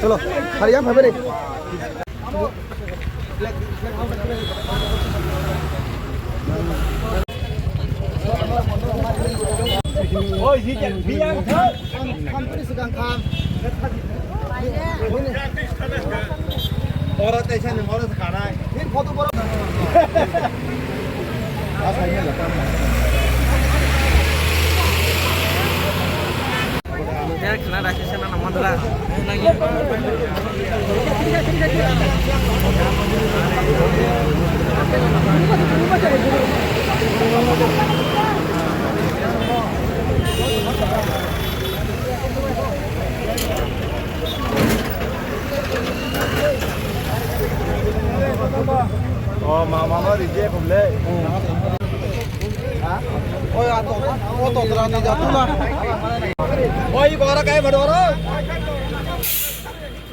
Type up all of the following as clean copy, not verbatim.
चलो हरियाम family ôi gì vậy đi ăn thôi không có sự căng thẳng orang station ni orang sekarang ini foto orang asalnya lah ya kena dah station nama dah lagi mama reject boleh. Oh ya tu, oh tu terang ni jatuh lah. Oh ini orang kaya baru orang.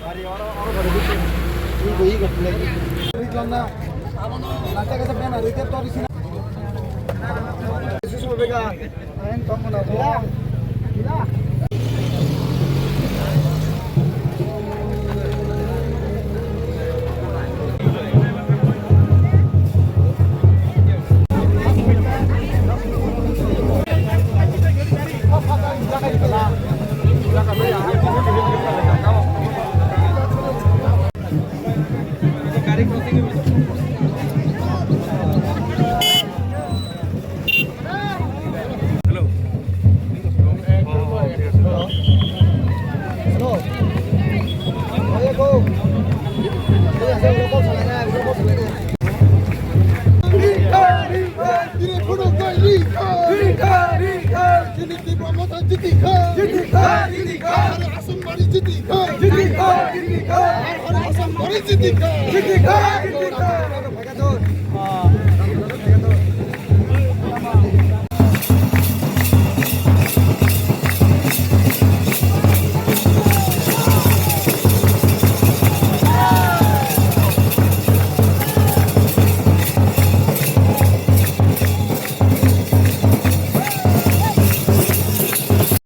Hari orang baru ini ini kat lagi. Ini mana? Nanti kita mana? Reject tu di sini. Yesus berbeza. Yang kamu nak tahu? Tidak. Jika